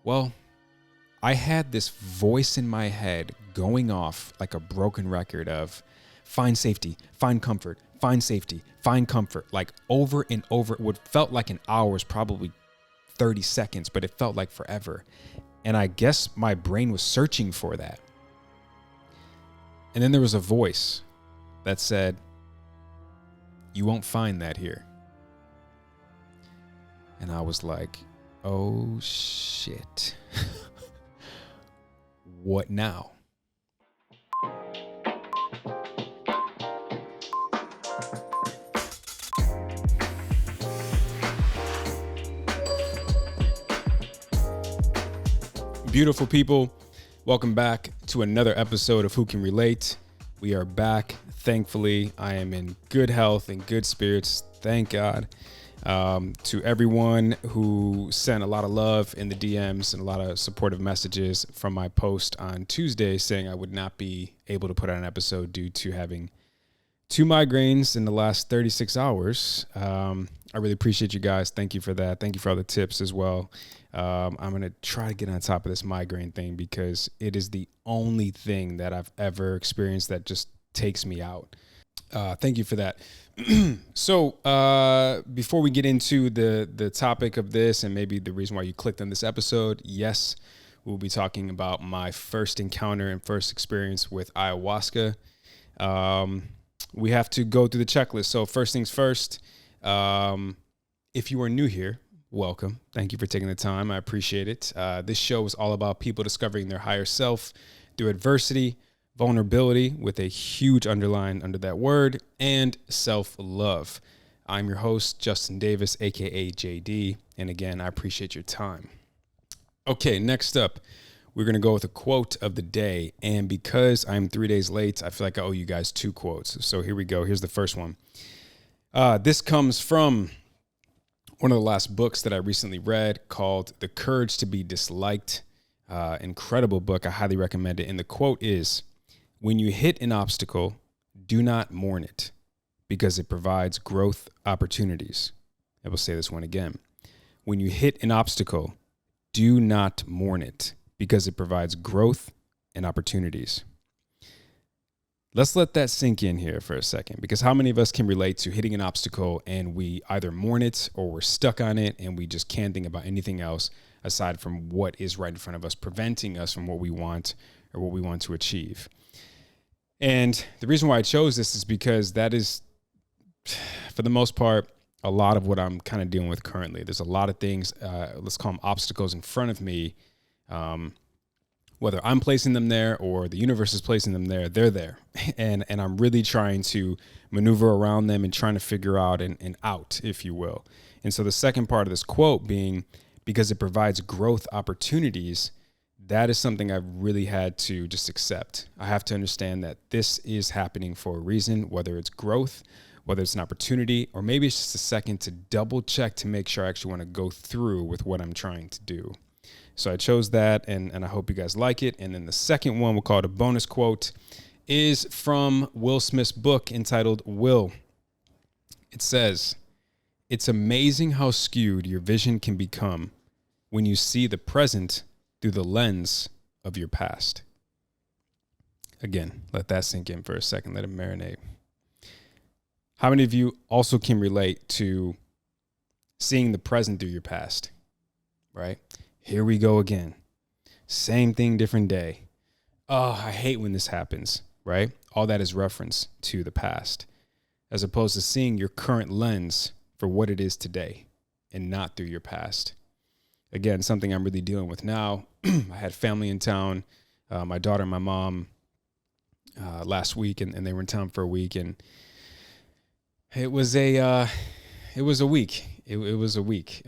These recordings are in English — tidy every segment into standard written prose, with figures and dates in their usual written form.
Well, I had this voice in my head going off like a broken record of find safety, find comfort, find safety, find comfort, like over and over. What felt like an hour was probably 30 seconds, but it felt like forever. And I guess my brain was searching for that. And then there was a voice that said, "You won't find that here." And I was like, oh shit. What now? Beautiful people, welcome back to another episode of Who Can Relate. We are back. Thankfully, I am in good health and good spirits. Thank God. To everyone who sent a lot of love in the DMs and a lot of supportive messages from my post on Tuesday saying I would not be able to put out an episode due to having 2 migraines in the last 36 hours. I really appreciate you guys. Thank you for that. Thank you for all the tips as well. I'm going to try to get on top of this migraine thing because it is the only thing that I've ever experienced that just takes me out. Thank you for that. So before we get into the topic of this and maybe the reason why you clicked on this episode, yes, we'll be talking about my first encounter and first experience with ayahuasca. We have to go through the checklist. So first things first, if you are new here, welcome. Thank you for taking the time. I appreciate it. This show is all about people discovering their higher self through adversity, vulnerability with a huge underline under that word, and self-love. I'm your host, Justin Davis, aka JD. And again, I appreciate your time. Okay, next up, we're going to go with a quote of the day. And because I'm 3 days late, I feel like I owe you guys 2 quotes. So here we go. Here's the first one. This comes from one of the last books that I recently read called The Courage to Be Disliked. Incredible book. I highly recommend it. And the quote is, "When you hit an obstacle, do not mourn it because it provides growth opportunities." I will say this one again. When you hit an obstacle, do not mourn it because it provides growth and opportunities. Let's let that sink in here for a second, because how many of us can relate to hitting an obstacle and we either mourn it or we're stuck on it and we just can't think about anything else aside from what is right in front of us, preventing us from what we want or what we want to achieve. And the reason why I chose this is because that is, for the most part, a lot of what I'm kind of dealing with currently. There's a lot of things, let's call them obstacles in front of me. Whether I'm placing them there or the universe is placing them there, they're there. And I'm really trying to maneuver around them and trying to figure out an out, if you will. And so the second part of this quote being, because it provides growth opportunities, that is something I've really had to just accept. I have to understand that this is happening for a reason, whether it's growth, whether it's an opportunity, or maybe it's just a second to double check to make sure I actually want to go through with what I'm trying to do. So I chose that, and I hope you guys like it. And then the second one, we'll call it a bonus quote, is from Will Smith's book entitled Will. It says, "It's amazing how skewed your vision can become when you see the present through the lens of your past." Again, let that sink in for a second. Let it marinate. How many of you also can relate to seeing the present through your past, right? Here we go again. Same thing, different day. Oh, I hate when this happens, right? All that is reference to the past, as opposed to seeing your current lens for what it is today and not through your past. Again, something I'm really dealing with now. I had family in town, my daughter and my mom last week, and they were in town for a week, and it was a week. It was a week.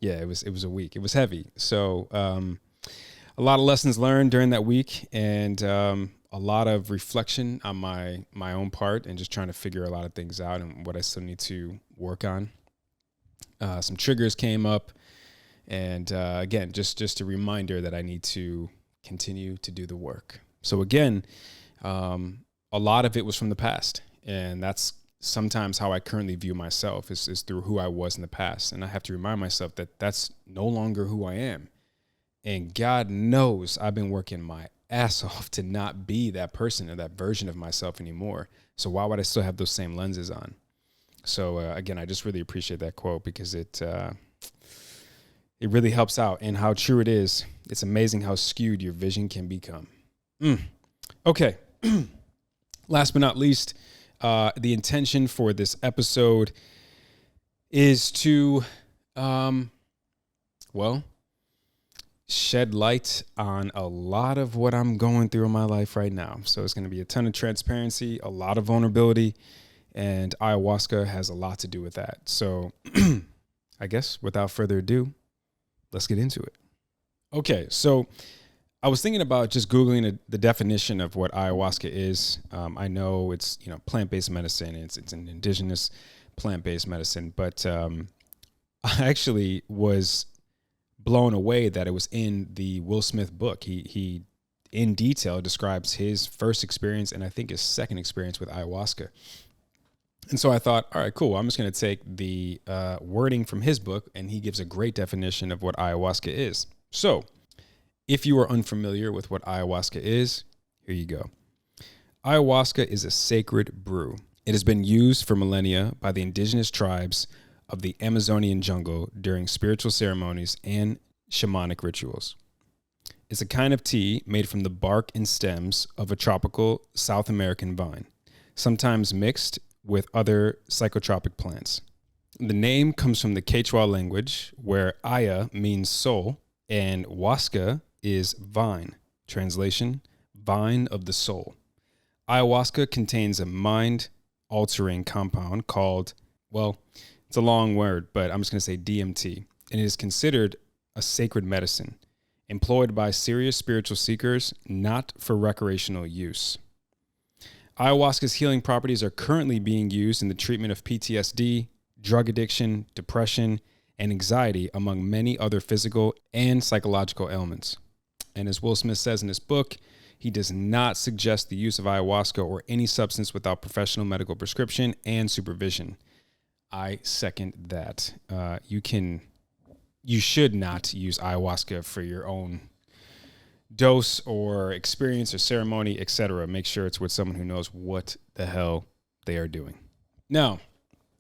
Yeah, it was a week. It was heavy. So a lot of lessons learned during that week, and a lot of reflection on my own part, and just trying to figure a lot of things out and what I still need to work on. Some triggers came up, and again, just a reminder that I need to continue to do the work. So again, a lot of it was from the past, and that's sometimes how I currently view myself is through who I was in the past. And I have to remind myself that that's no longer who I am. And God knows I've been working my ass off to not be that person or that version of myself anymore. So why would I still have those same lenses on? So again, I just really appreciate that quote because it really helps out, and how true it is. It's amazing how skewed your vision can become. Okay. Last but not least, the intention for this episode is to, shed light on a lot of what I'm going through in my life right now. So it's going to be a ton of transparency, a lot of vulnerability, and ayahuasca has a lot to do with that. So I guess without further ado, let's get into it. Okay, so I was thinking about just Googling the definition of what ayahuasca is. I know it's, plant-based medicine. It's an indigenous plant-based medicine, but I actually was blown away that it was in the Will Smith book. He in detail describes his first experience and I think his second experience with ayahuasca. And so I thought, all right, cool. I'm just going to take the wording from his book, and he gives a great definition of what ayahuasca is. So if you are unfamiliar with what ayahuasca is, here you go. Ayahuasca is a sacred brew. It has been used for millennia by the indigenous tribes of the Amazonian jungle during spiritual ceremonies and shamanic rituals. It's a kind of tea made from the bark and stems of a tropical South American vine, sometimes mixed with other psychotropic plants. The name comes from the Quechua language, where aya means soul and huasca is vine. Translation, vine of the soul. Ayahuasca contains a mind-altering compound called, it's a long word, but I'm just going to say DMT, and it is considered a sacred medicine, employed by serious spiritual seekers, not for recreational use. Ayahuasca's healing properties are currently being used in the treatment of PTSD, drug addiction, depression, and anxiety, among many other physical and psychological ailments. And as Will Smith says in his book, he does not suggest the use of ayahuasca or any substance without professional medical prescription and supervision. I second that. You should not use ayahuasca for your own dose or experience or ceremony, etc. Make sure it's with someone who knows what the hell they are doing. Now,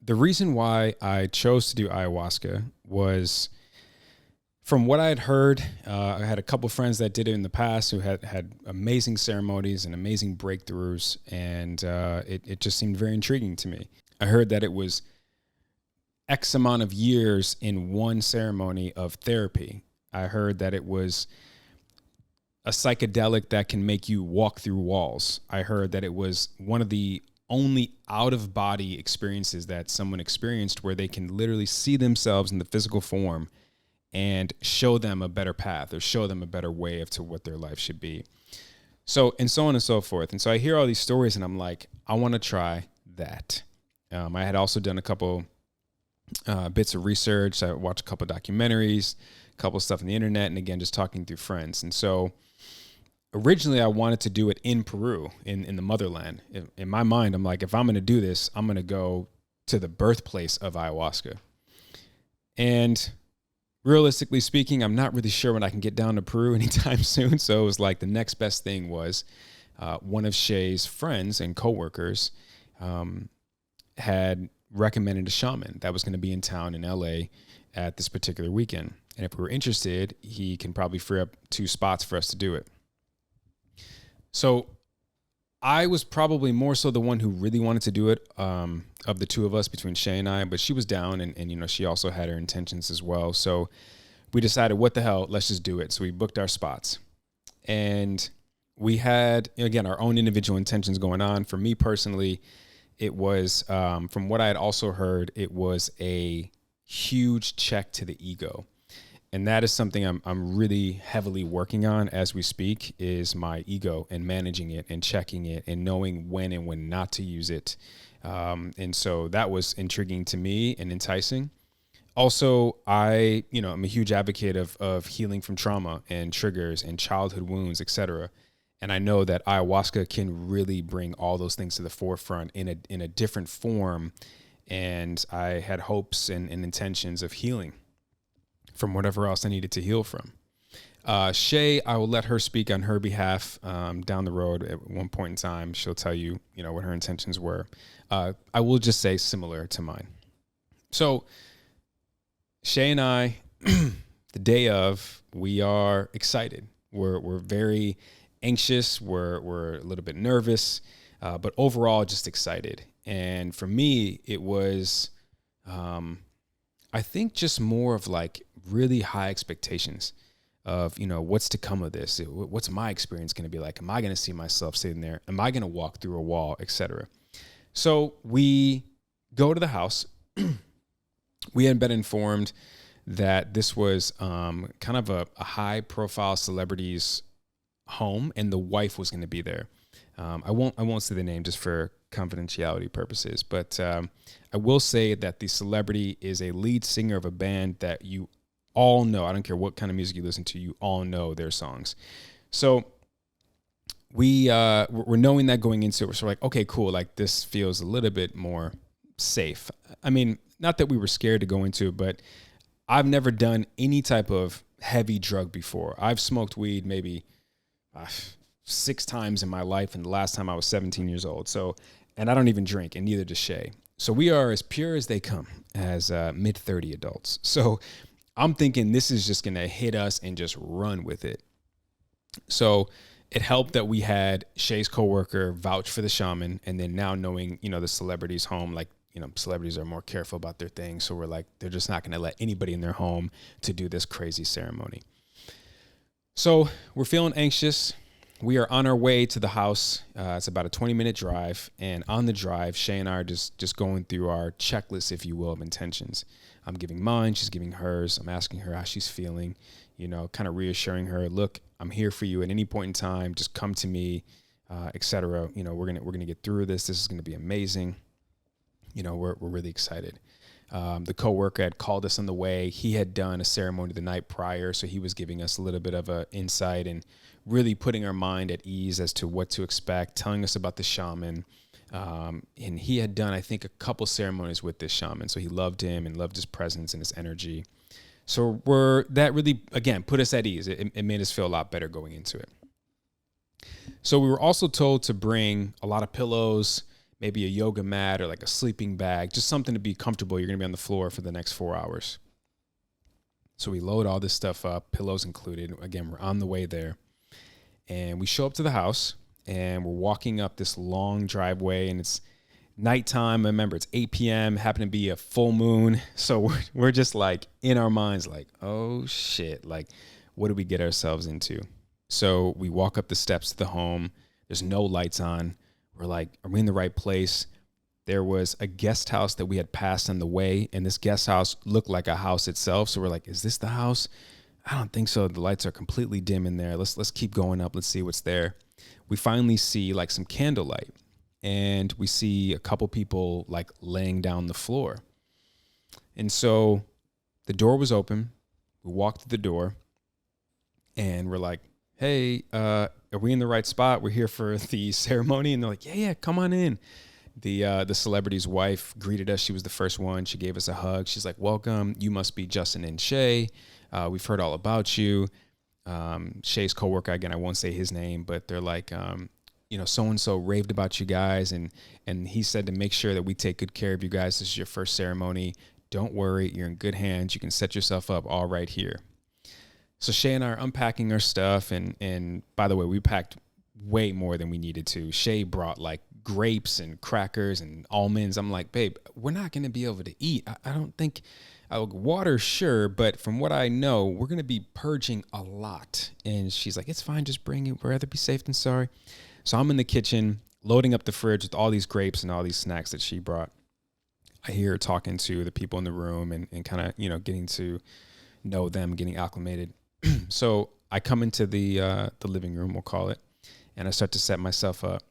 the reason why I chose to do ayahuasca was, from what I had heard, I had a couple friends that did it in the past who had amazing ceremonies and amazing breakthroughs, and it just seemed very intriguing to me. I heard that it was X amount of years in one ceremony of therapy. I heard that it was a psychedelic that can make you walk through walls. I heard that it was one of the only out-of-body experiences that someone experienced where they can literally see themselves in the physical form and show them a better path or show them a better way to what their life should be. So, and so on and so forth. And so I hear all these stories and I'm like, I want to try that. I had also done a couple bits of research. I watched a couple documentaries, a couple stuff on the internet, and again, just talking through friends. And so originally I wanted to do it in Peru, in the motherland. In my mind, I'm like, if I'm going to do this, I'm going to go to the birthplace of ayahuasca. And realistically speaking, I'm not really sure when I can get down to Peru anytime soon. So it was like the next best thing was one of Shea's friends and coworkers had recommended a shaman that was going to be in town in LA at this particular weekend. And if we were interested, he can probably free up 2 spots for us to do it. So I was probably more so the one who really wanted to do it of the two of us, between Shea and I, but she was down and she also had her intentions as well. So we decided, what the hell, let's just do it. So we booked our spots, and we had, again, our own individual intentions going on. For me personally, it was, from what I had also heard, it was a huge check to the ego. And that is something I'm really heavily working on as we speak, is my ego and managing it and checking it and knowing when and when not to use it. And so that was intriguing to me and enticing. Also, I'm a huge advocate of healing from trauma and triggers and childhood wounds, etc. And I know that ayahuasca can really bring all those things to the forefront in a different form. And I had hopes and intentions of healing from whatever else I needed to heal from. Shea, I will let her speak on her behalf down the road at one point in time. She'll tell you, what her intentions were. I will just say similar to mine. So Shea and I, the day of, we are excited. We're very anxious. We're a little bit nervous, but overall just excited. And for me, it was, I think, just more of like really high expectations of, what's to come of this. What's my experience going to be like? Am I going to see myself sitting there? Am I going to walk through a wall, etc.? So we go to the house. We had been informed that this was kind of a high profile celebrity's home, and the wife was going to be there. I won't say the name just for confidentiality purposes, but I will say that the celebrity is a lead singer of a band that you all know. I don't care what kind of music you listen to, you all know their songs. So we're knowing that going into it, we're sort of like, okay, cool. Like, this feels a little bit more safe. I mean, not that we were scared to go into it, but I've never done any type of heavy drug before. I've smoked weed maybe 6 times in my life, and the last time I was 17 years old. So, and I don't even drink, and neither does Shea. So we are as pure as they come as mid-30 adults. So I'm thinking this is just going to hit us and just run with it. So it helped that we had Shea's coworker vouch for the shaman, and then now knowing, the celebrity's home, like, celebrities are more careful about their things. So we're like, they're just not going to let anybody in their home to do this crazy ceremony. So we're feeling anxious. We are on our way to the house. It's about a 20-minute drive. And on the drive, Shea and I are just going through our checklist, if you will, of intentions. I'm giving mine. She's giving hers. I'm asking her how she's feeling, kind of reassuring her, look, I'm here for you at any point in time. Just come to me, etc. We're going to get through this. This is going to be amazing. We're really excited. The coworker had called us on the way. He had done a ceremony the night prior, so he was giving us a little bit of an insight and really putting our mind at ease as to what to expect, telling us about the shaman. And he had done, I think, a couple ceremonies with this shaman, so he loved him and loved his presence and his energy. So that really, again, put us at ease. It made us feel a lot better going into it. So we were also told to bring a lot of pillows, maybe a yoga mat or like a sleeping bag, just something to be comfortable. You're going to be on the floor for the next 4 hours. So we load all this stuff up, pillows included. Again, we're on the way there. And we show up to the house, and we're walking up this long driveway, and it's nighttime. Remember, it's 8 p.m., happened to be a full moon. So we're just like in our minds like, oh shit, like what did we get ourselves into? So we walk up the steps to the home. There's no lights on. We're like, are we in the right place? There was a guest house that we had passed on the way, and this guest house looked like a house itself. So we're like, is this the house? I don't think so. The lights are completely dim in there. Let's keep going up. Let's see what's there. We finally see like some candlelight, and we see a couple people like laying down the floor. And so the door was open. We walked to the door, and we're like, hey, are we in the right spot? We're here for the ceremony. And they're like, yeah, come on in. The celebrity's wife greeted us. She was the first one. She gave us a hug. She's like, welcome. You must be Justin and Shea. We've heard all about you. Shea's coworker, again, I won't say his name, but they're like, so-and-so raved about you guys. And he said to make sure that we take good care of you guys. This is your first ceremony. Don't worry. You're in good hands. You can set yourself up all right here. So Shea and I are unpacking our stuff. And by the way, we packed way more than we needed to. Shea brought like grapes and crackers and almonds. I'm like, babe, we're not going to be able to eat. I don't think water, sure. But from what I know, we're going to be purging a lot. And she's like, it's fine. Just bring it. We'd rather be safe than sorry. So I'm in the kitchen loading up the fridge with all these grapes and all these snacks that she brought. I hear her talking to the people in the room and kind of, getting to know them, getting acclimated. So I come into the living room, we'll call it, and I start to set myself up.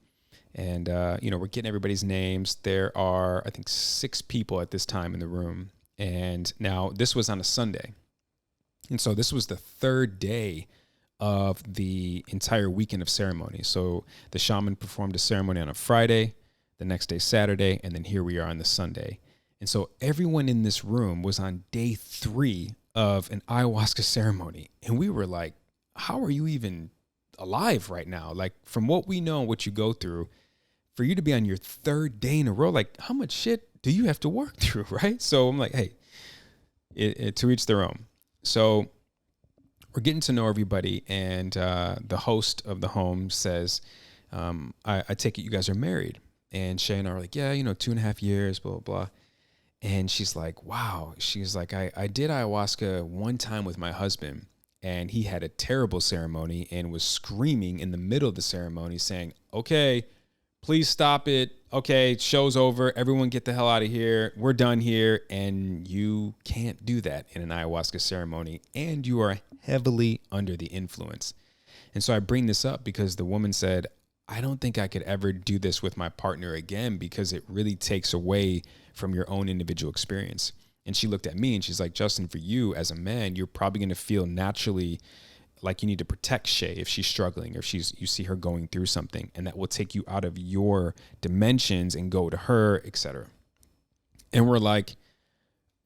And, we're getting everybody's names. There are, I think, 6 people at this time in the room. And now this was on a Sunday. And so this was the third day of the entire weekend of ceremony. So the shaman performed a ceremony on a Friday, the next day Saturday, and then here we are on the Sunday. And so everyone in this room was on day 3 of an ayahuasca ceremony. And we were like, how are you even alive right now? Like, from what we know, what you go through, for you to be on your 3rd day in a row, like, how much shit do you have to work through, right? So I'm like, hey, to each their own. So we're getting to know everybody, and the host of the home says, I take it you guys are married. And Shea and I are like, yeah, 2.5 years, blah, blah, blah. And she's like, wow. She's like, I did ayahuasca one time with my husband, and he had a terrible ceremony and was screaming in the middle of the ceremony saying, okay, please stop it. Okay, show's over. Everyone get the hell out of here. We're done here. And you can't do that in an ayahuasca ceremony. And you are heavily under the influence. And so I bring this up because the woman said, I don't think I could ever do this with my partner again because it really takes away from your own individual experience. And she looked at me and she's like, Justin, for you as a man, you're probably going to feel naturally like you need to protect Shea if she's struggling or you see her going through something, and that will take you out of your dimensions and go to her, etc. And we're like,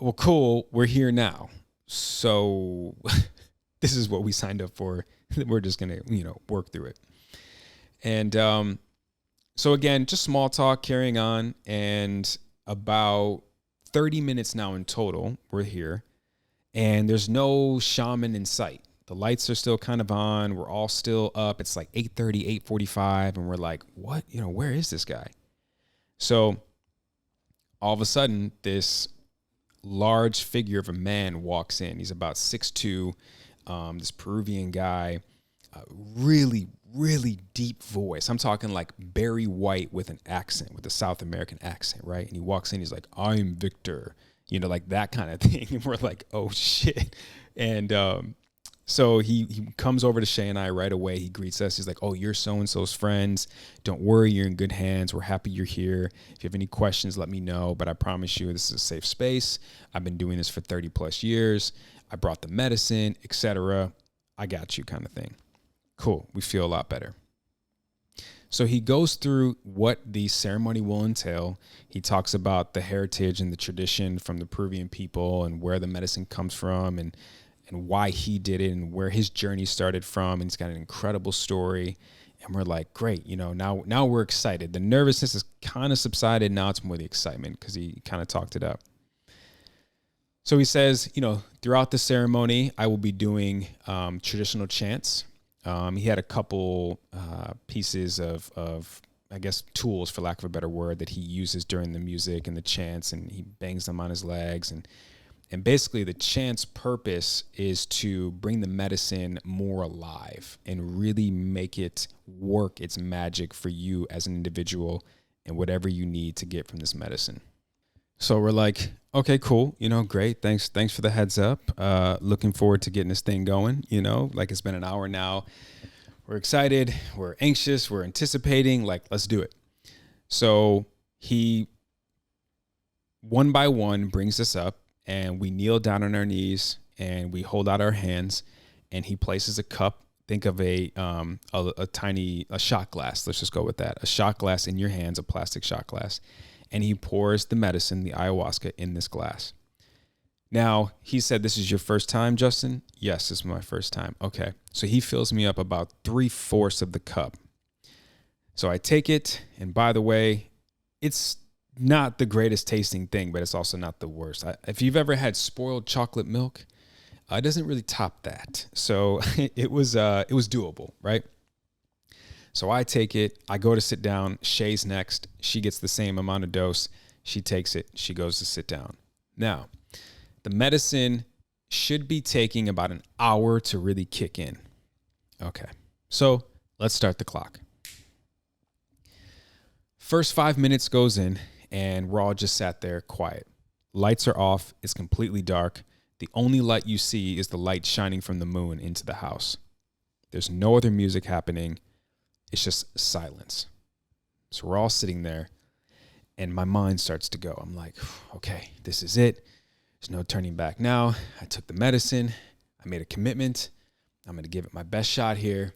well, cool. We're here now. So this is what we signed up for. We're just going to, work through it. And so again, just small talk, carrying on. And about 30 minutes now in total, we're here. And there's no shaman in sight. The lights are still kind of on. We're all still up. It's like 8:30, 8:45. And we're like, what? Where is this guy? So all of a sudden, this large figure of a man walks in. He's about 6'2", this Peruvian guy, really, really deep voice. I'm talking like Barry White with an accent, with a South American accent, right? And he walks in, he's like, I'm Victor, like that kind of thing. And we're like, oh shit. And so he comes over to Shea and I right away. He greets us. He's like, oh, you're so-and-so's friends. Don't worry, you're in good hands. We're happy you're here. If you have any questions, let me know. But I promise you, this is a safe space. I've been doing this for 30 plus years. I brought the medicine, etc. I got you, kind of thing. Cool. We feel a lot better. So he goes through what the ceremony will entail. He talks about the heritage and the tradition from the Peruvian people and where the medicine comes from and why he did it and where his journey started from. And he's got an incredible story. And we're like, great, now we're excited. The nervousness is kind of subsided. Now it's more the excitement because he kind of talked it up. So he says, throughout the ceremony, I will be doing traditional chants. He had a couple pieces of, I guess, tools, for lack of a better word, that he uses during the music and the chants, and he bangs them on his legs. And basically the chant's purpose is to bring the medicine more alive and really make it work its magic for you as an individual and whatever you need to get from this medicine. So we're like, okay, cool. Great. Thanks for the heads up. Looking forward to getting this thing going. Like it's been an hour now. We're excited. We're anxious. We're anticipating. Like, let's do it. So he, one by one, brings us up. And we kneel down on our knees and we hold out our hands, and he places a cup. Think of a tiny shot glass. Let's just go with that. A shot glass in your hands, a plastic shot glass. And he pours the medicine, the ayahuasca, in this glass. Now, he said, this is your first time, Justin? Yes, this is my first time. Okay. So he fills me up about 3/4 of the cup. So I take it. And by the way, it's not the greatest tasting thing, but it's also not the worst. If you've ever had spoiled chocolate milk, it doesn't really top that. So it was doable, right? So I take it. I go to sit down. Shay's next. She gets the same amount of dose. She takes it. She goes to sit down. Now, the medicine should be taking about an hour to really kick in. Okay. So let's start the clock. First 5 minutes goes in. And we're all just sat there quiet. Lights are off. It's completely dark. The only light you see is the light shining from the moon into the house. There's no other music happening. It's just silence. So we're all sitting there, and my mind starts to go. I'm like, okay, this is it. There's no turning back now. I took the medicine. I made a commitment. I'm going to give it my best shot here.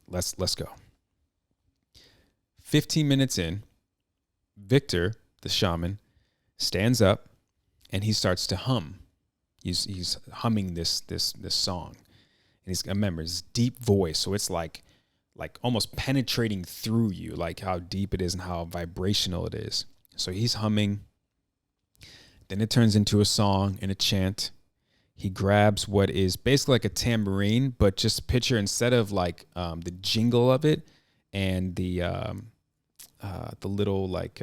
Let's go. 15 minutes in, Victor, the shaman, stands up and he starts to hum. He's humming this song. And remember, it's deep voice, so it's like almost penetrating through you, like how deep it is and how vibrational it is. So he's humming. Then it turns into a song and a chant. He grabs what is basically like a tambourine, but just picture instead of like the jingle of it and the little like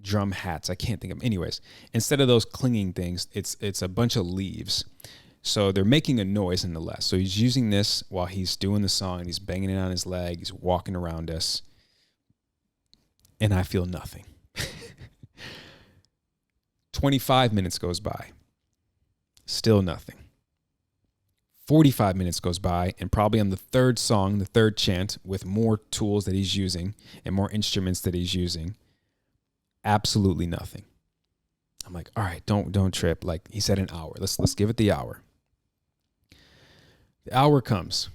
drum hats. I can't think of them. Anyways, instead of those clinging things, it's a bunch of leaves. So they're making a noise nonetheless. So he's using this while he's doing the song and he's banging it on his leg. He's walking around us. And I feel nothing. 25 minutes goes by. Still nothing. 45 minutes goes by, and probably on the third song, the third chant, with more tools that he's using and more instruments that he's using, absolutely nothing. I'm like, all right, don't trip. Like he said, an hour. Let's give it the hour. The hour comes,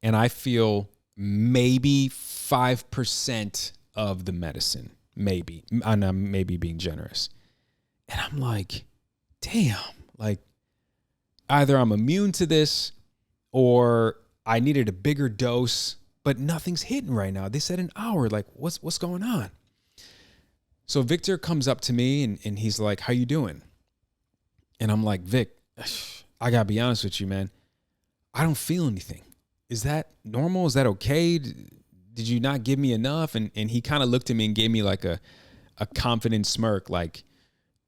and I feel maybe 5% of the medicine, maybe, and I'm maybe being generous. And I'm like, damn, like either I'm immune to this or I needed a bigger dose, but nothing's hitting right now. They said an hour. Like, what's going on? So Victor comes up to me and he's like, how you doing? And I'm like, Vic, I gotta be honest with you, man. I don't feel anything. Is that normal? Is that okay? Did you not give me enough? And he kind of looked at me and gave me like a confident smirk, like,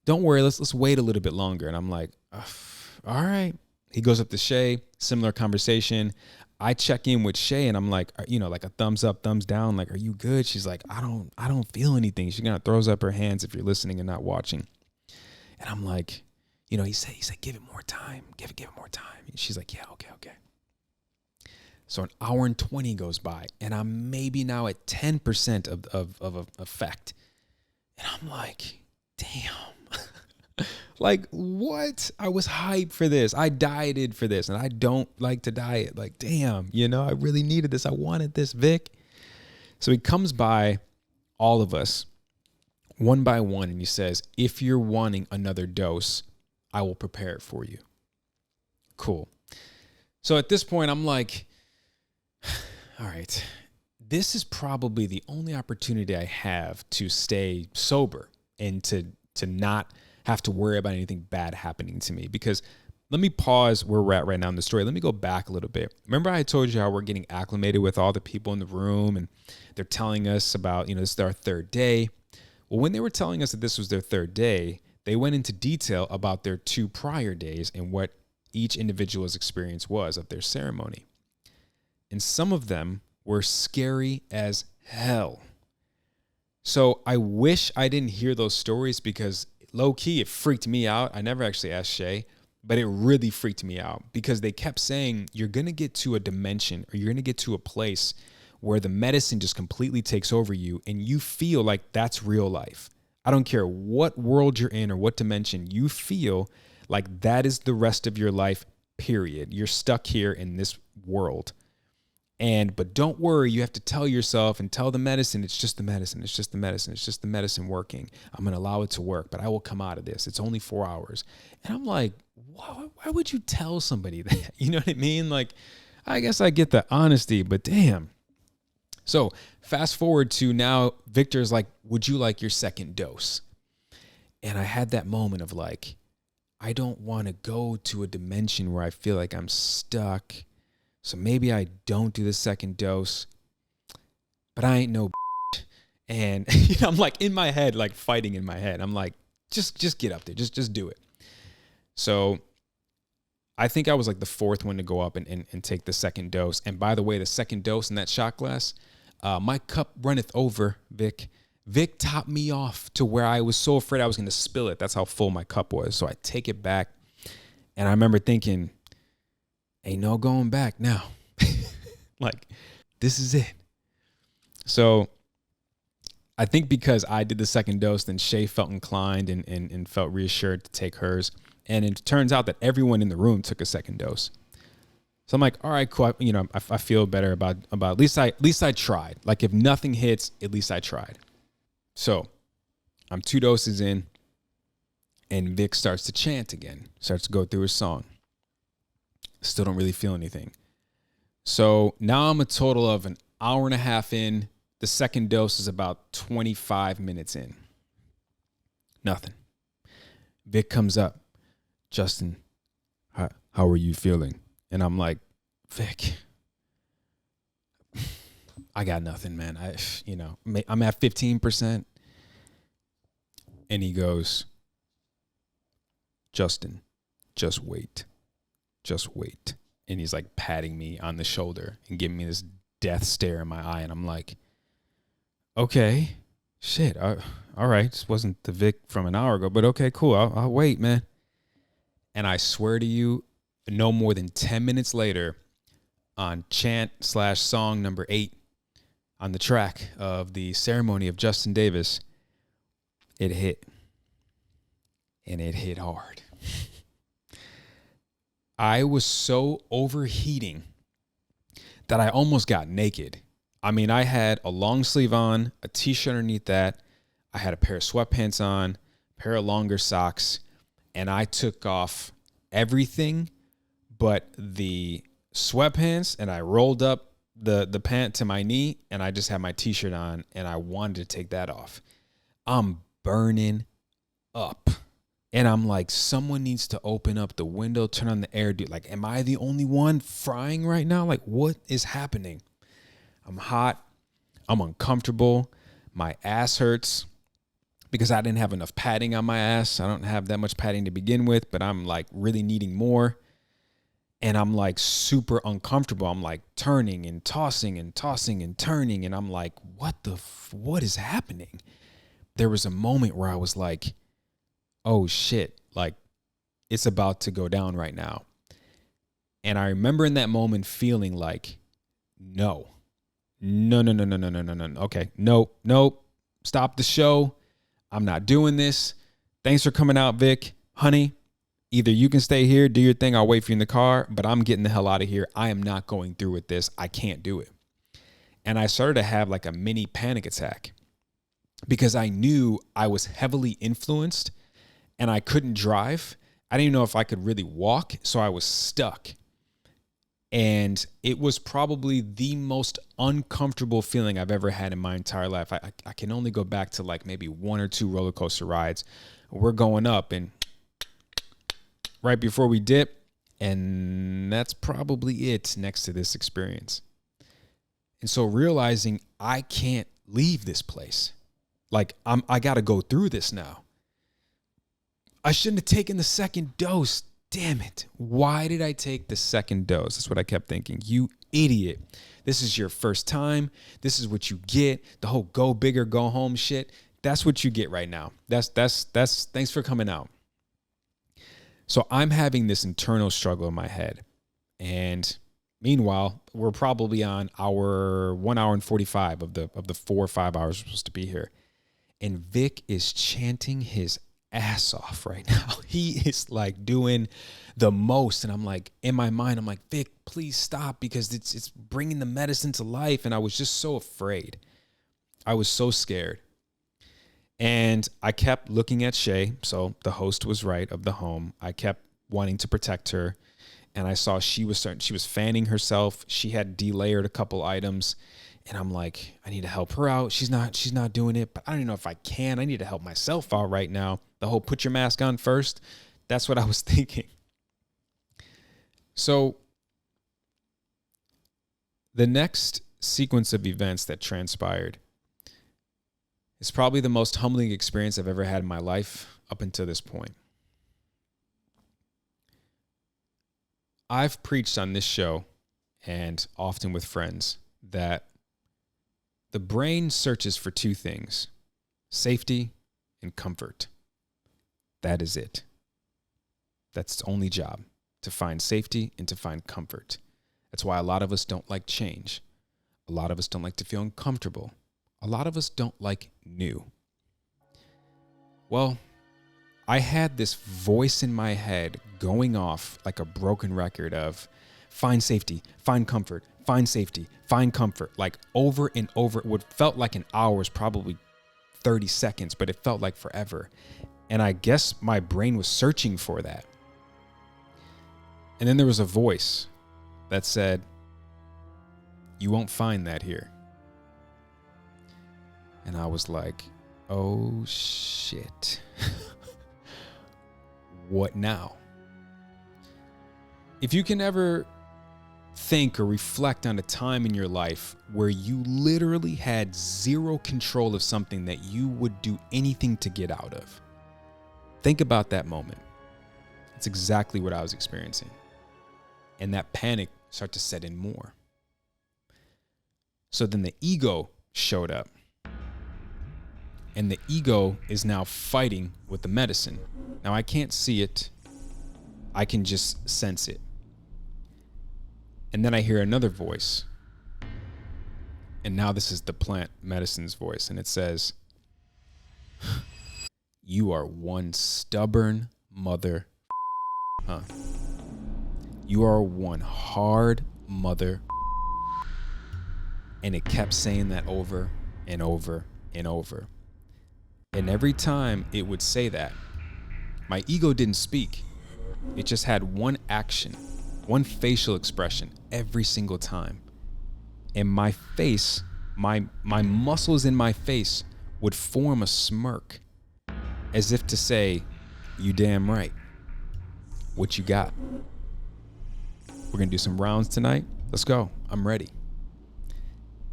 don't worry, let's wait a little bit longer. And I'm like, all right. He goes up to Shea, similar conversation. I check in with Shea and I'm like, like a thumbs up, thumbs down. Like, are you good? She's like, I don't feel anything. She kind of throws up her hands if you're listening and not watching. And I'm like, he said, give it more time. Give it more time. And she's like, yeah, okay. So an hour and 20 goes by and I'm maybe now at 10% of effect. And I'm like, damn. Like, what? I was hyped for this. I dieted for this, and I don't like to diet. Like, damn, I really needed this. I wanted this, Vic. So he comes by all of us one by one, and he says, if you're wanting another dose, I will prepare it for you. Cool. So at this point, I'm like, all right, this is probably the only opportunity I have to stay sober and to not have to worry about anything bad happening to me. Because let me pause where we're at right now in the story. Let me go back a little bit. Remember I told you how we're getting acclimated with all the people in the room and they're telling us about, this is our third day. Well, when they were telling us that this was their third day, they went into detail about their 2 prior days and what each individual's experience was of their ceremony. And some of them were scary as hell. So I wish I didn't hear those stories because low key, it freaked me out. I never actually asked Shea, but it really freaked me out because they kept saying you're going to get to a dimension or you're going to get to a place where the medicine just completely takes over you and you feel like that's real life. I don't care what world you're in or what dimension, you feel like that is the rest of your life, period. You're stuck here in this world. But don't worry, you have to tell yourself and tell the medicine, it's just the medicine, it's just the medicine, it's just the medicine working. I'm going to allow it to work, but I will come out of this. It's only 4 hours. And I'm like, why would you tell somebody that? You know what I mean? Like, I guess I get the honesty, but damn. So fast forward to now, Victor's like, would you like your second dose? And I had that moment of like, I don't want to go to a dimension where I feel like I'm stuck. So maybe I don't do the second dose, but I ain't no and I'm like in my head, like fighting in my head. I'm like, just get up there. Just do it. So I think I was like the 4th one to go up and take the second dose. And by the way, the second dose in that shot glass, my cup runneth over, Vic. Vic topped me off to where I was so afraid I was going to spill it. That's how full my cup was. So I take it back. And I remember thinking, ain't no going back now. Like, this is it. So I think because I did the second dose, then Shea felt inclined and felt reassured to take hers. And it turns out that everyone in the room took a second dose. So I'm like, all right, cool. I feel better about at least I tried. Like if nothing hits, at least I tried. So I'm 2 doses in, and Vic starts to chant again, starts to go through his song. Still don't really feel anything. So now I'm a total of an hour and a half in. The second dose is about 25 minutes in. Nothing. Vic comes up. Justin, how are you feeling? And I'm like, Vic, I got nothing, man. I'm at 15%. And he goes, Justin, just wait. Just wait. And he's like patting me on the shoulder and giving me this death stare in my eye. And I'm like, okay, shit. All right. This wasn't the Vic from an hour ago, but okay, cool. I'll wait, man. And I swear to you, no more than 10 minutes later, on chant/song number 8 on the track of the ceremony of Justin Davis, it hit. And it hit hard. I was so overheating that I almost got naked. I mean, I had a long sleeve on, a t-shirt underneath that. I had a pair of sweatpants on, a pair of longer socks, and I took off everything but the sweatpants, and I rolled up the pant to my knee, and I just had my t-shirt on, and I wanted to take that off. I'm burning up. And I'm like, someone needs to open up the window, turn on the air, dude. Like, am I the only one frying right now? Like, what is happening? I'm hot. I'm uncomfortable. My ass hurts because I didn't have enough padding on my ass. I don't have that much padding to begin with, but I'm like really needing more. And I'm like super uncomfortable. I'm like turning and tossing and tossing and turning. And I'm like, what is happening? There was a moment where I was like, oh shit, like it's about to go down right now. And I remember in that moment feeling like, no. Okay, nope. Stop the show. I'm not doing this. Thanks for coming out, Vic. Honey, either you can stay here, do your thing. I'll wait for you in the car, but I'm getting the hell out of here. I am not going through with this. I can't do it. And I started to have like a mini panic attack because I knew I was heavily influenced and I couldn't drive. I didn't even know if I could really walk, so I was stuck. And it was probably the most uncomfortable feeling I've ever had in my entire life. I can only go back to like maybe 1 or 2 roller coaster rides. We're going up and right before we dip, and that's probably it next to this experience. And so realizing I can't leave this place. Like I got to go through this now. I shouldn't have taken the second dose. Damn it. Why did I take the second dose? That's what I kept thinking. You idiot. This is your first time. This is what you get. The whole go big or go home shit. That's what you get right now. That's thanks for coming out. So I'm having this internal struggle in my head. And meanwhile, we're probably on our 1 hour and 45 of the 4 or 5 hours we're supposed to be here. And Vic is chanting his ass off right now. He is like doing the most. And I'm like, in my mind, I'm like, Vic, please stop because it's bringing the medicine to life. And I was just so afraid. I was so scared. And I kept looking at Shea. So the host was right of the home. I kept wanting to protect her. And I saw she was fanning herself. She had delayered a couple items. And I'm like, I need to help her out. She's not doing it, but I don't even know if I can. I need to help myself out right now. The whole put your mask on first. That's what I was thinking. So the next sequence of events that transpired is probably the most humbling experience I've ever had in my life up until this point. I've preached on this show and often with friends that the brain searches for 2 things, safety and comfort. That is it. That's its only job, to find safety and to find comfort. That's why a lot of us don't like change. A lot of us don't like to feel uncomfortable. A lot of us don't like new. Well, I had this voice in my head going off like a broken record of find safety, find comfort, find safety, find comfort, like over and over. What felt like an hour was probably 30 seconds, but it felt like forever. And I guess my brain was searching for that. And then there was a voice that said, you won't find that here. And I was like, oh shit. What now? If you can ever think or reflect on a time in your life where you literally had zero control of something that you would do anything to get out of, think about that moment. It's exactly what I was experiencing. And that panic started to set in more. So then the ego showed up. And the ego is now fighting with the medicine. Now I can't see it. I can just sense it. And then I hear another voice. And now this is the plant medicine's voice. And it says, you are one stubborn mother. You are one hard mother. And it kept saying that over and over and over. And every time it would say that, my ego didn't speak. It just had one action, one facial expression every single time. And my face, my muscles in my face would form a smirk as if to say, you damn right. What you got? We're going to do some rounds tonight. Let's go. I'm ready.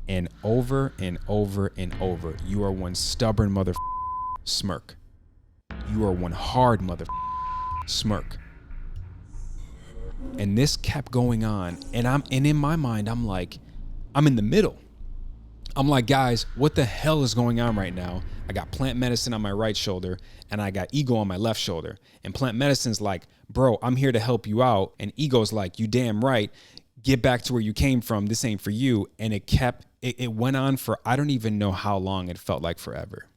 And over and over and over, you are one stubborn mother smirk. You are one hard mother smirk. And this kept going on. And in my mind, I'm like, I'm in the middle. I'm like, guys, what the hell is going on right now? I got plant medicine on my right shoulder and I got ego on my left shoulder. And plant medicine's like, bro, I'm here to help you out. And ego's like, you damn right. Get back to where you came from. This ain't for you. And it went on for, I don't even know how long. It felt like forever.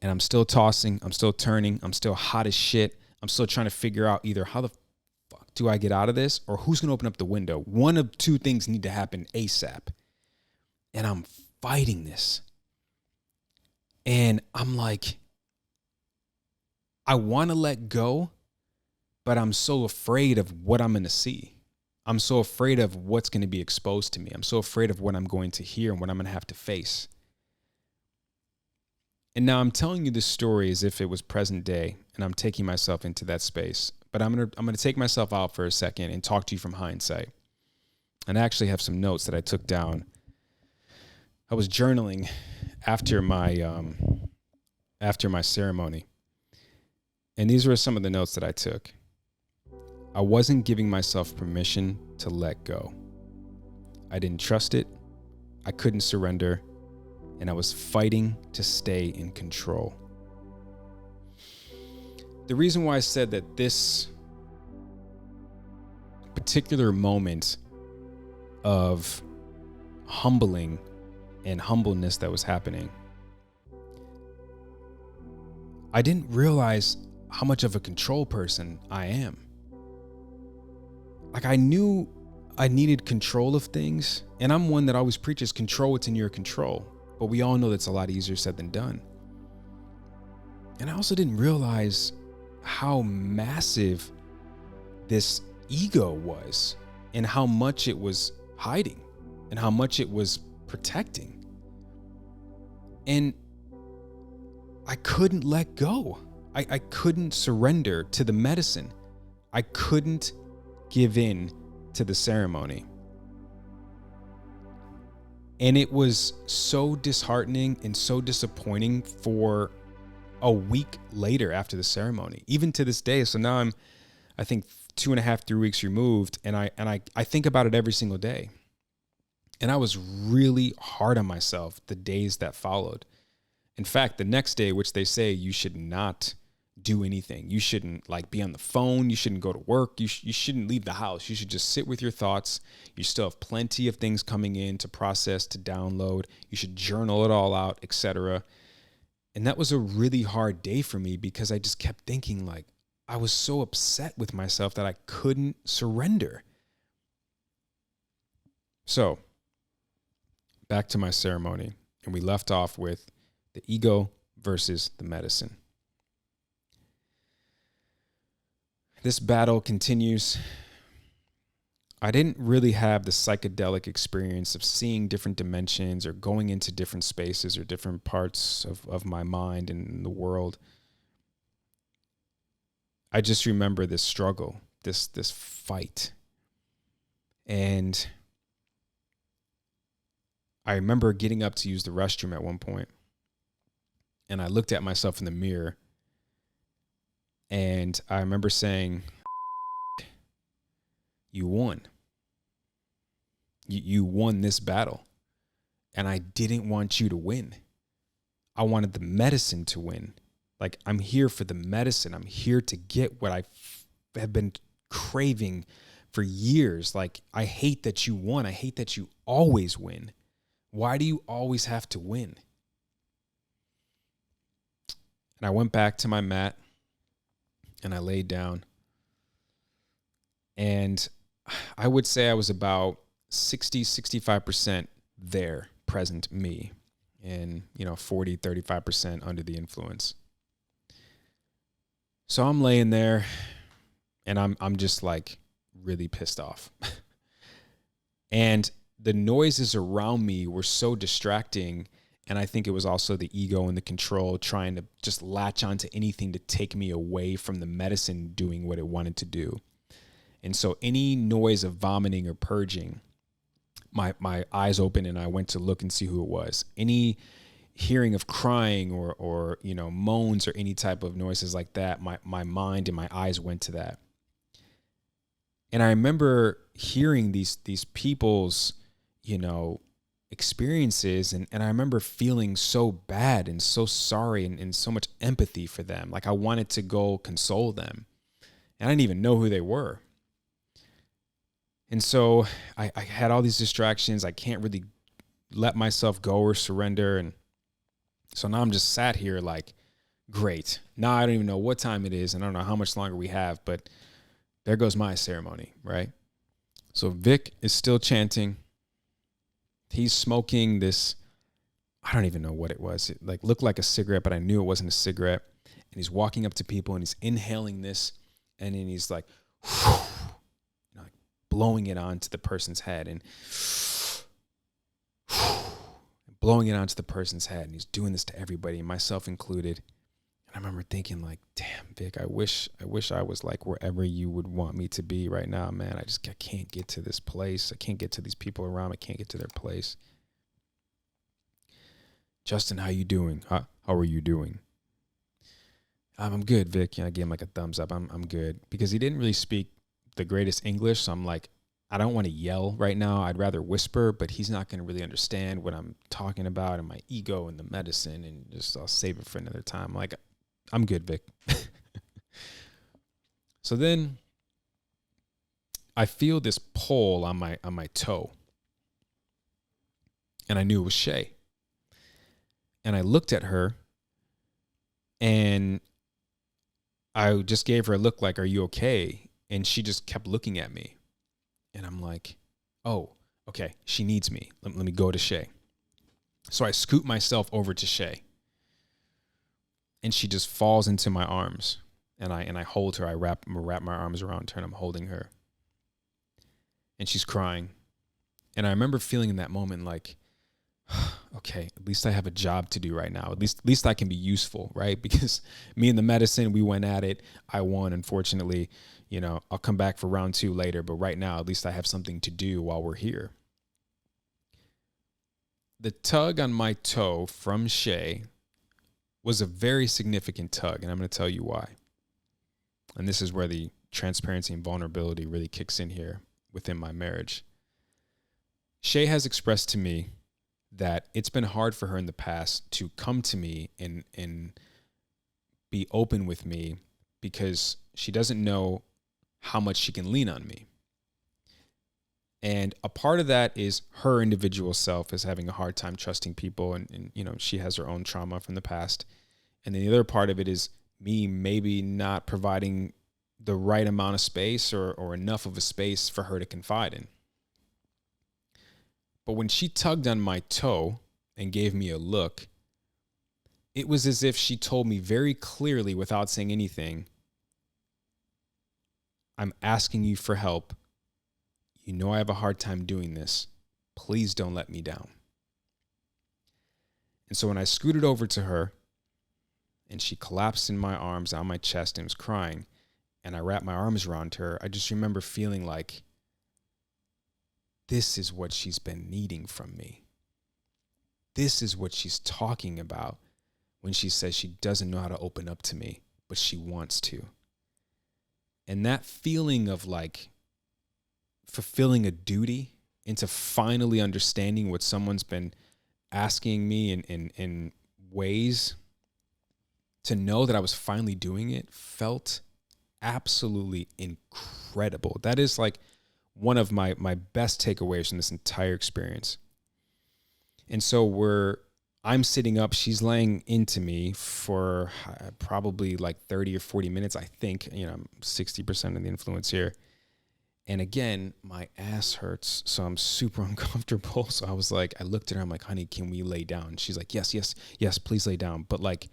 And I'm still tossing. I'm still turning. I'm still hot as shit. I'm still trying to figure out either how the fuck do I get out of this or who's going to open up the window. One of two things need to happen ASAP. And I'm fighting this. And I'm like, I want to let go, but I'm so afraid of what I'm going to see. I'm so afraid of what's going to be exposed to me. I'm so afraid of what I'm going to hear and what I'm going to have to face. And now I'm telling you this story as if it was present day, and I'm taking myself into that space. But I'm going to take myself out for a second and talk to you from hindsight. And I actually have some notes that I took down. I was journaling after my ceremony. And these were some of the notes that I took. I wasn't giving myself permission to let go. I didn't trust it. I couldn't surrender. And I was fighting to stay in control. The reason why I said that this particular moment of humbling and humbleness that was happening, I didn't realize how much of a control person I am. Like, I knew I needed control of things, and I'm one that always preaches control what's in your control, but we all know that's a lot easier said than done. And I also didn't realize how massive this ego was and how much it was hiding and how much it was protecting. And I couldn't let go. I couldn't surrender to the medicine. I couldn't give in to the ceremony. And it was so disheartening and so disappointing for a week later after the ceremony, even to this day. So now I'm, I think 2.5, 3 weeks removed, and I think about it every single day. And I was really hard on myself the days that followed. In fact, the next day, which they say you should not do anything. You shouldn't be on the phone. You shouldn't go to work. You shouldn't leave the house. You should just sit with your thoughts. You still have plenty of things coming in to process, to download. You should journal it all out, etc. And that was a really hard day for me because I just kept thinking, like, I was so upset with myself that I couldn't surrender. So back to my ceremony, and we left off with the ego versus the medicine. This battle continues. I didn't really have the psychedelic experience of seeing different dimensions or going into different spaces or different parts of my mind and the world. I just remember this struggle, this fight. And I remember getting up to use the restroom at one point, and I looked at myself in the mirror, and I remember saying, you won. You won this battle. And I didn't want you to win. I wanted the medicine to win. Like, I'm here for the medicine. I'm here to get what I have been craving for years. Like, I hate that you won. I hate that you always win. Why do you always have to win? And I went back to my mat and I laid down. And I would say I was about 60-65% there, present me, and 40-35% under the influence. So I'm laying there and I'm just like really pissed off. And the noises around me were so distracting, and I think it was also the ego and the control trying to just latch onto anything to take me away from the medicine doing what it wanted to do. And so any noise of vomiting or purging, my eyes opened and I went to look and see who it was. Any hearing of crying or moans or any type of noises like that, my mind and my eyes went to that. And I remember hearing these people's, experiences, and I remember feeling so bad and so sorry and so much empathy for them. Like, I wanted to go console them. And I didn't even know who they were. And so I had all these distractions. I can't really let myself go or surrender. And so now I'm just sat here like, great. Now I don't even know what time it is, and I don't know how much longer we have, but there goes my ceremony, right? So Vic is still chanting. He's smoking this, I don't even know what it was. It looked like a cigarette, but I knew it wasn't a cigarette. And he's walking up to people and he's inhaling this, and then he's like, blowing it onto the person's head and blowing it onto the person's head. And he's doing this to everybody, myself included. And I remember thinking, like, damn, Vic, I wish I was like wherever you would want me to be right now, man. I can't get to this place. I can't get to these people around. I can't get to their place. Justin, how you doing? How are you doing? I'm good, Vic. I gave him like a thumbs up. I'm good, because he didn't really speak the greatest English. So I'm like, I don't want to yell right now. I'd rather whisper, but he's not going to really understand what I'm talking about and my ego and the medicine, and just I'll save it for another time. Like, I'm good, Vic. So then I feel this pull on my toe, and I knew it was Shea. And I looked at her, and I just gave her a look like, are you okay? And she just kept looking at me. And I'm like, oh, okay, she needs me. Let me go to Shea. So I scoot myself over to Shea. And she just falls into my arms. And I hold her. I wrap my arms around her, and I'm holding her. And she's crying. And I remember feeling in that moment like, okay, at least I have a job to do right now. At least I can be useful, right? Because me and the medicine, we went at it. I won, unfortunately. I'll come back for round 2 later, but right now, at least I have something to do while we're here. The tug on my toe from Shea was a very significant tug, and I'm going to tell you why. And this is where the transparency and vulnerability really kicks in here within my marriage. Shea has expressed to me that it's been hard for her in the past to come to me and be open with me, because she doesn't know how much she can lean on me. And a part of that is her individual self is having a hard time trusting people. And she has her own trauma from the past. And then the other part of it is me maybe not providing the right amount of space or enough of a space for her to confide in. But when she tugged on my toe and gave me a look, it was as if she told me very clearly without saying anything, I'm asking you for help. You know I have a hard time doing this. Please don't let me down. And so when I scooted over to her and she collapsed in my arms on my chest and was crying, and I wrapped my arms around her, I just remember feeling like this is what she's been needing from me. This is what she's talking about when she says she doesn't know how to open up to me, but she wants to. And that feeling of like fulfilling a duty into finally understanding what someone's been asking me in ways, to know that I was finally doing it felt absolutely incredible. That is like one of my best takeaways from this entire experience. And so I'm sitting up, she's laying into me for probably like 30 or 40 minutes, I think. I'm 60% of the influence here. And again, my ass hurts, so I'm super uncomfortable. So I was like, I looked at her, I'm like, honey, can we lay down? She's like, yes, please lay down. But like,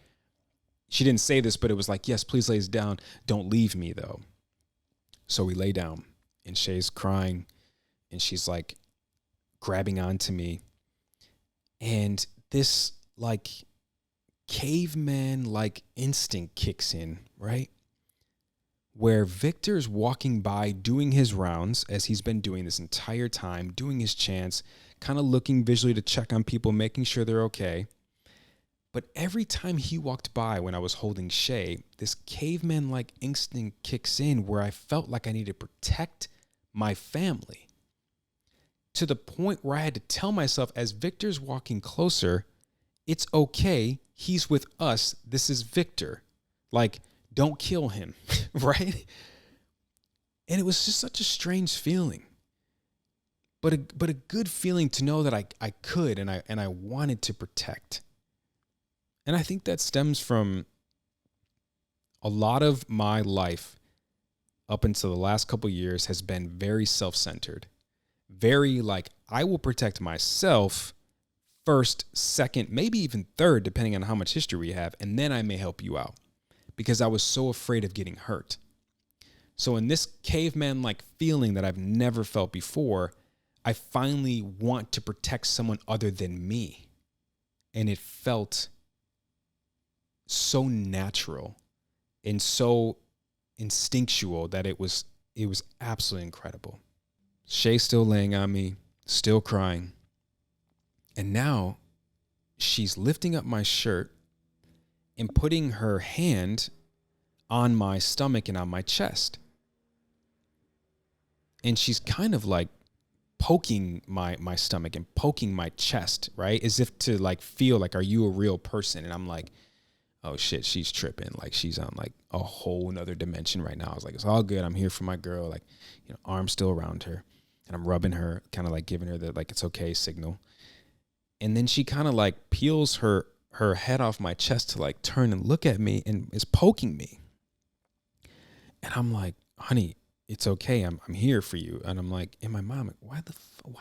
she didn't say this, but it was like, yes, please lay down. Don't leave me though. So we lay down and Shay's crying and she's like grabbing onto me. And this like caveman like instinct kicks in, right? Where Victor's walking by doing his rounds, as he's been doing this entire time, doing his chants, kind of looking visually to check on people, making sure they're okay. But every time he walked by when I was holding Shea, this caveman-like instinct kicks in where I felt like I needed to protect my family. To the point where I had to tell myself, as Victor's walking closer, it's okay, he's with us, this is Victor. Like, don't kill him, right? And it was just such a strange feeling. But a good feeling to know that I could and I wanted to protect. And I think that stems from a lot of my life up until the last couple of years has been very self-centered. Very like, I will protect myself first, second, maybe even third, depending on how much history we have, and then I may help you out. Because I was so afraid of getting hurt. So in this caveman-like feeling that I've never felt before, I finally want to protect someone other than me. And it felt so natural and so instinctual that it was absolutely incredible. Shay's still laying on me, still crying. And now she's lifting up my shirt and putting her hand on my stomach and on my chest. And she's kind of like poking my stomach and poking my chest, right? As if to like feel like, are you a real person? And I'm like, oh shit, she's tripping. Like she's on like a whole nother dimension right now. I was like, it's all good. I'm here for my girl. Like, arm still around her. And I'm rubbing her, kind of like giving her the like, it's okay signal. And then she kind of like peels her head off my chest to like turn and look at me and is poking me. And I'm like, honey, it's okay. I'm here for you. And I'm like, in my mind, why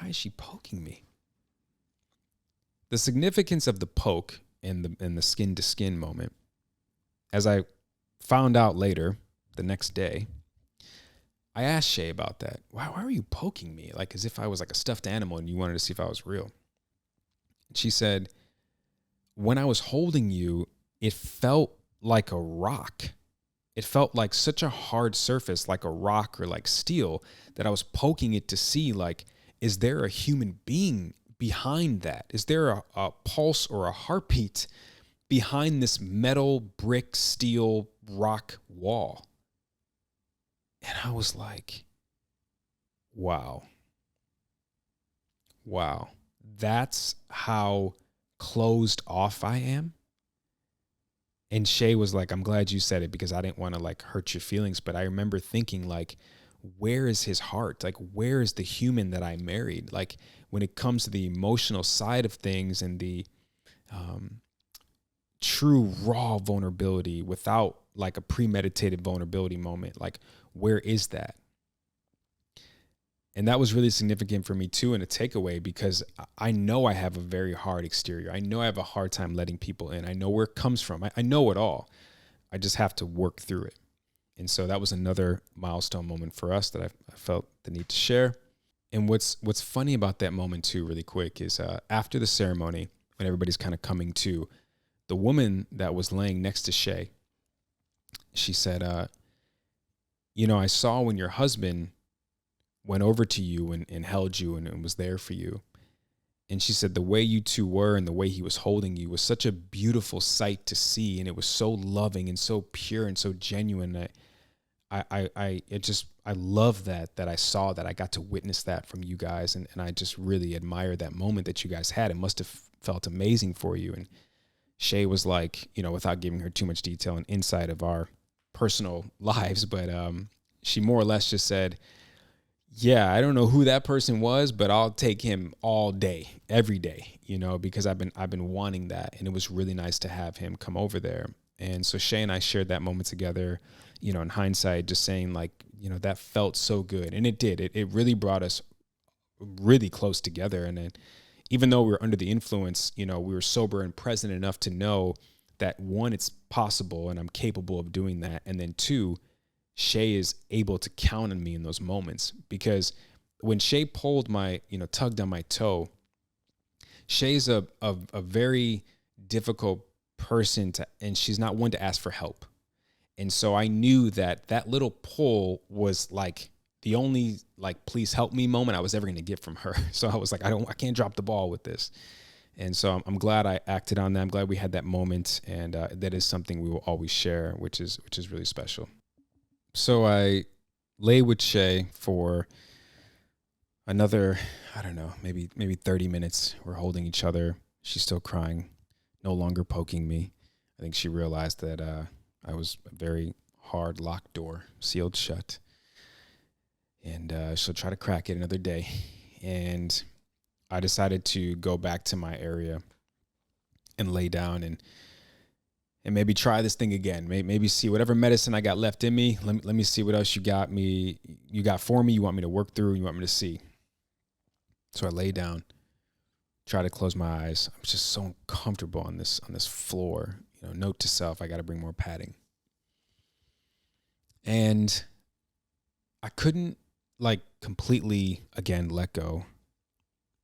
is she poking me? The significance of the poke and the skin to skin moment, as I found out later the next day, I asked Shea about that. Why are you poking me? Like as if I was like a stuffed animal and you wanted to see if I was real. And she said, when I was holding you, it felt like a rock. It felt like such a hard surface, like a rock or like steel, that I was poking it to see, like, is there a human being behind that? Is there a pulse or a heartbeat behind this metal, brick, steel, rock wall? And I was like, wow. That's how closed off I am. And Shea was like, I'm glad you said it because I didn't want to like hurt your feelings. But I remember thinking like, where is his heart? Like, where is the human that I married? Like when it comes to the emotional side of things and the true raw vulnerability without like a premeditated vulnerability moment. Like, where is that? And that was really significant for me too, and a takeaway, because I know I have a very hard exterior. I know I have a hard time letting people in. I know where it comes from. I know it all. I just have to work through it. And so that was another milestone moment for us that I felt the need to share. And what's funny about that moment too, really quick, is after the ceremony, when everybody's kind of coming to, the woman that was laying next to Shea, she said, I saw when your husband went over to you and held you and was there for you. And she said the way you two were and the way he was holding you was such a beautiful sight to see. And it was so loving and so pure and so genuine. I love that I saw that. I got to witness that from you guys. And I just really admire that moment that you guys had. It must have felt amazing for you. And Shea was like, without giving her too much detail and insight of our personal lives, but she more or less just said, yeah, I don't know who that person was, but I'll take him all day, every day, because I've been wanting that. And it was really nice to have him come over there. And so Shea and I shared that moment together, in hindsight, just saying like, that felt so good. And it did. It really brought us really close together. And then even though we were under the influence, we were sober and present enough to know that, one, it's possible and I'm capable of doing that. And then two, Shea is able to count on me in those moments, because when Shea pulled tugged on my toe, Shea's a very difficult person and she's not one to ask for help. And so I knew that little pull was like the only like, please help me moment I was ever going to get from her. So I was like, I can't drop the ball with this. And so I'm glad I acted on that. I'm glad we had that moment. And that is something we will always share, which is really special. So I lay with Shea for another, I don't know, maybe 30 minutes. We're holding each other. She's still crying, no longer poking me. I think she realized that I was a very hard locked door, sealed shut. And she'll try to crack it another day. And I decided to go back to my area and lay down and maybe try this thing again. Maybe see whatever medicine I got left in me. Let me see what else you got for me. You want me to work through, you want me to see. So I lay down, try to close my eyes. I'm just so uncomfortable on this floor. Note to self, I got to bring more padding. And I couldn't like completely again let go.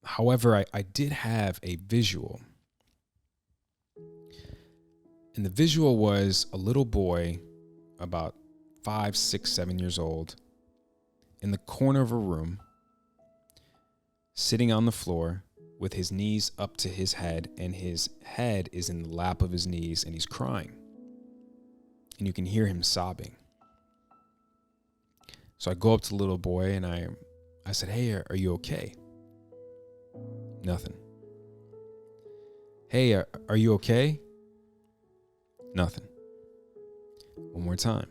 However, I did have a visual. And the visual was a little boy about 5, 6, 7 years old in the corner of a room, sitting on the floor with his knees up to his head, and his head is in the lap of his knees, and he's crying. And you can hear him sobbing. So I go up to the little boy and I said, "Hey, are you okay?" Nothing. "Hey, are you okay?" Nothing. One more time.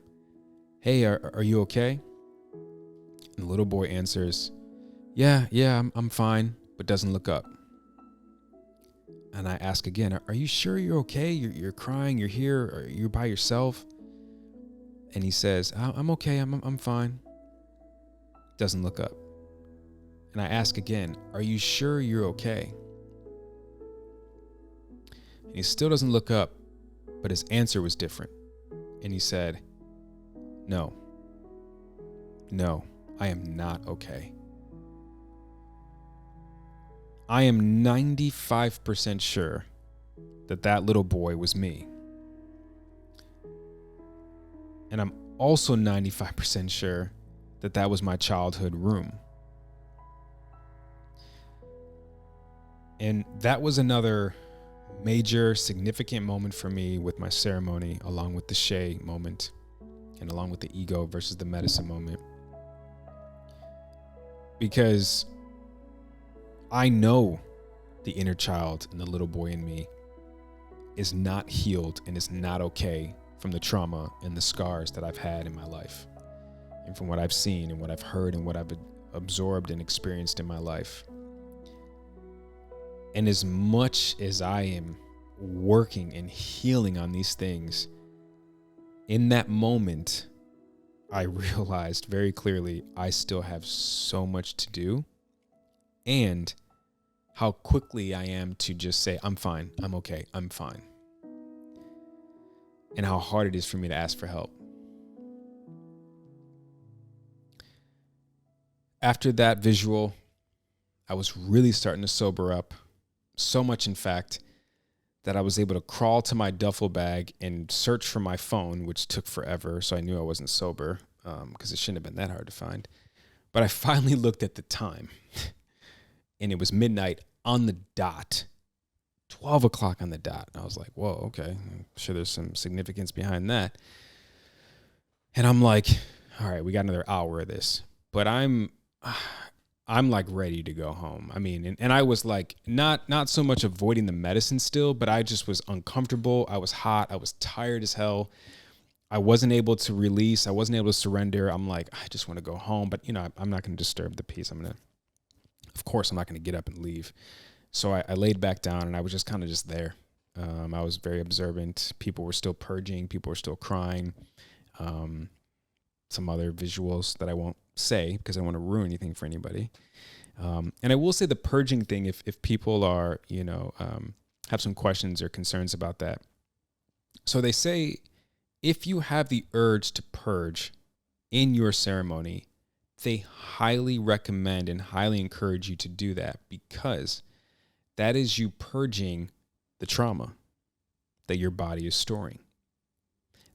"Hey, are you okay?" And the little boy answers, Yeah, I'm fine," but doesn't look up. And I ask again, "Are you sure you're okay? You're crying, you're here, or you're by yourself?" And he says, "I'm okay, I'm fine." Doesn't look up. And I ask again, "Are you sure you're okay?" And he still doesn't look up, but his answer was different. And he said, No, I am not okay. I am 95% sure that little boy was me. And I'm also 95% sure that was my childhood room. And that was another major significant moment for me with my ceremony, along with the Shea moment and along with the ego versus the medicine moment. Because I know the inner child and the little boy in me is not healed and is not okay from the trauma and the scars that I've had in my life, and from what I've seen and what I've heard and what I've absorbed and experienced in my life. And as much as I am working and healing on these things, in that moment, I realized very clearly I still have so much to do, and how quickly I am to just say, I'm fine, I'm okay, I'm fine. And how hard it is for me to ask for help. After that visual, I was really starting to sober up. So much, in fact, that I was able to crawl to my duffel bag and search for my phone, which took forever. So I knew I wasn't sober, because it shouldn't have been that hard to find. But I finally looked at the time, and it was midnight on the dot, 12 o'clock on the dot. I was like, whoa, okay. I'm sure there's some significance behind that. And I'm like, all right, we got another hour of this. But I'm like ready to go home. I mean, and I was like, not so much avoiding the medicine still, but I just was uncomfortable. I was hot. I was tired as hell. I wasn't able to release. I wasn't able to surrender. I'm like, I just want to go home, but I'm not going to disturb the peace. Of course, I'm not going to get up and leave. So I laid back down, and I was just kind of just there. I was very observant. People were still purging. People were still crying. Some other visuals that I won't say because I don't want to ruin anything for anybody. And I will say the purging thing, if people are, have some questions or concerns about that. So they say, if you have the urge to purge in your ceremony, they highly recommend and highly encourage you to do that, because that is you purging the trauma that your body is storing.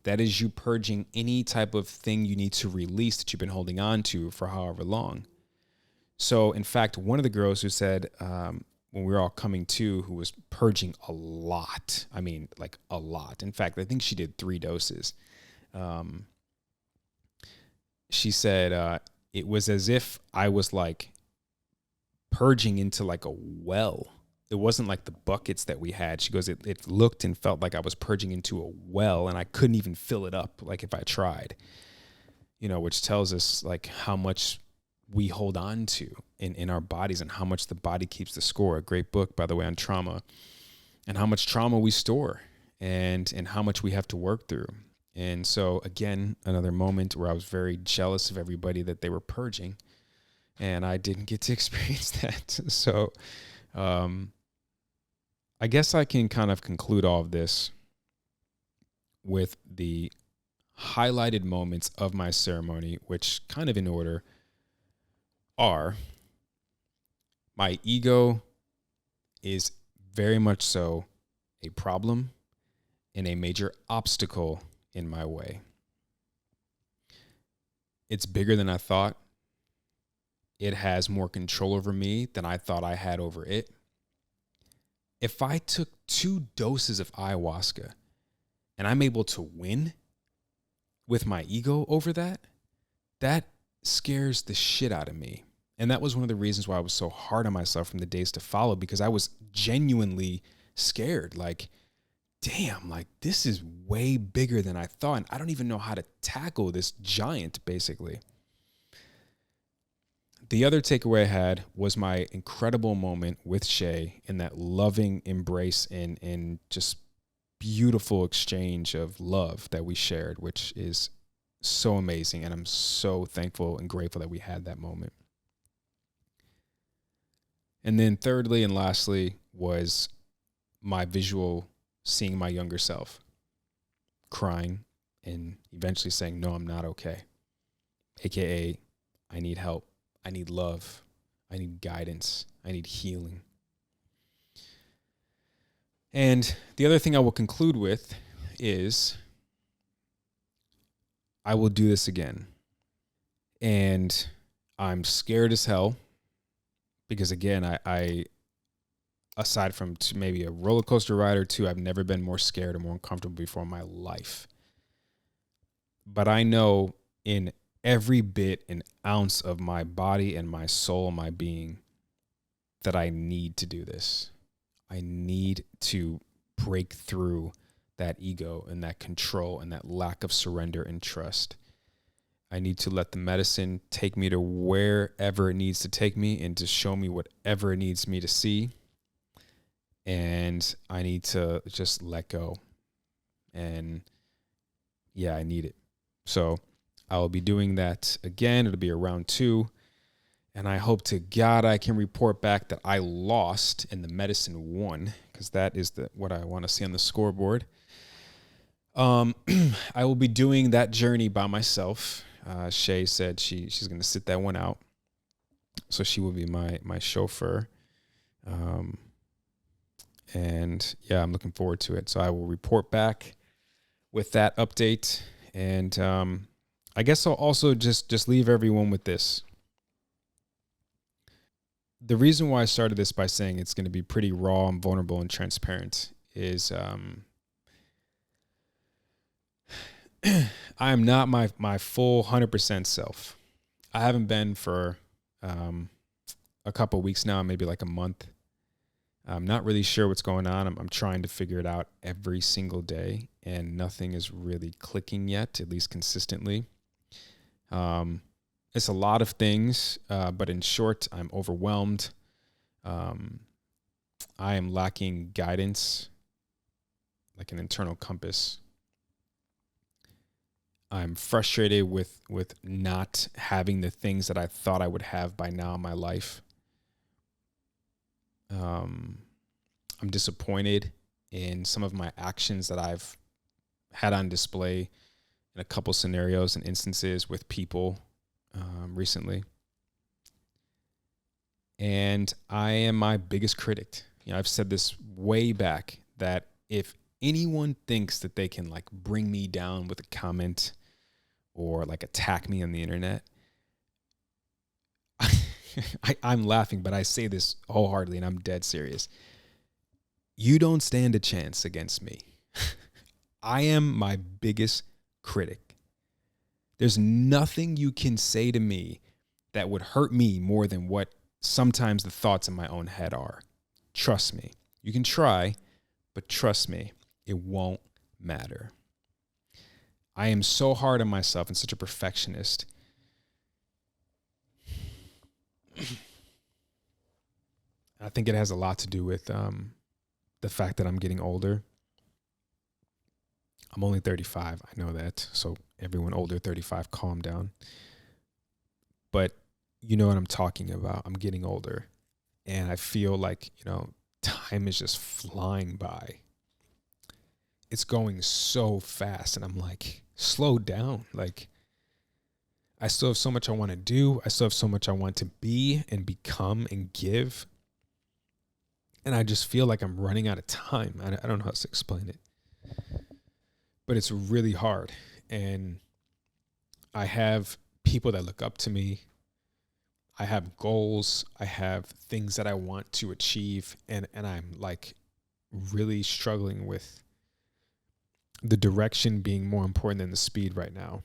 That is you purging any type of thing you need to release that you've been holding on to for however long. So, in fact, one of the girls who said, when we were all coming to, who was purging a lot, I mean, like a lot. In fact, I think she did 3 doses. She said it was as if I was like purging into like a well. It wasn't like the buckets that we had. She goes, it looked and felt like I was purging into a well, and I couldn't even fill it up like if I tried, which tells us like how much we hold on to in our bodies and how much the body keeps the score. A great book, by the way, on trauma, and how much trauma we store and how much we have to work through. And so, again, another moment where I was very jealous of everybody that they were purging, and I didn't get to experience that. So, I guess I can kind of conclude all of this with the highlighted moments of my ceremony, which kind of in order are: my ego is very much so a problem and a major obstacle in my way. It's bigger than I thought. It has more control over me than I thought I had over it. If I took 2 doses of ayahuasca and I'm able to win with my ego over that, that scares the shit out of me. And that was one of the reasons why I was so hard on myself from the days to follow, because I was genuinely scared. Like, damn, like this is way bigger than I thought. And I don't even know how to tackle this giant, basically. The other takeaway I had was my incredible moment with Shea, in that loving embrace and just beautiful exchange of love that we shared, which is so amazing. And I'm so thankful and grateful that we had that moment. And then thirdly and lastly was my visual, seeing my younger self crying and eventually saying, no, I'm not okay. AKA, I need help. I need love. I need guidance. I need healing. And the other thing I will conclude with is I will do this again. And I'm scared as hell because, again, I aside from maybe a roller coaster ride or 2, I've never been more scared or more uncomfortable before in my life. But I know in every bit and ounce of my body and my soul, my being, that I need to do this. I need to break through that ego and that control and that lack of surrender and trust. I need to let the medicine take me to wherever it needs to take me and to show me whatever it needs me to see. and I need to just let go. And yeah, I need it. So I will be doing that again. It'll be a round 2. And I hope to God I can report back that I lost and the medicine won, because that is what I want to see on the scoreboard. I will be doing that journey by myself. Shea said she's going to sit that one out. So she will be my chauffeur. And yeah, I'm looking forward to it. So I will report back with that update. And I guess I'll also just leave everyone with this. The reason why I started this by saying it's going to be pretty raw and vulnerable and transparent is I am not my full 100% self. I haven't been for a couple of weeks now, maybe like a month. I'm not really sure what's going on. I'm trying to figure it out every single day, and nothing is really clicking yet, at least consistently. It's a lot of things, but in short, I'm overwhelmed. I am lacking guidance, like an internal compass. I'm frustrated with not having the things that I thought I would have by now in my life. I'm disappointed in some of my actions that I've had on display in a couple scenarios and instances with people recently. And I am my biggest critic. I've said this way back that if anyone thinks that they can like bring me down with a comment or like attack me on the internet, I'm laughing, but I say this wholeheartedly and I'm dead serious. You don't stand a chance against me. I am my biggest critic. There's nothing you can say to me that would hurt me more than what sometimes the thoughts in my own head are. Trust me. You can try, but trust me, it won't matter. I am so hard on myself and such a perfectionist. I think it has a lot to do with the fact that I'm getting older. I'm only 35. I know that. So everyone older 35, calm down. But you know what I'm talking about. I'm getting older. And I feel like, time is just flying by. It's going so fast. And I'm like, slow down. Like, I still have so much I want to do. I still have so much I want to be and become and give. And I just feel like I'm running out of time. I don't know how to explain it. But it's really hard. And I have people that look up to me. I have goals. I have things that I want to achieve. And I'm like really struggling with the direction being more important than the speed right now.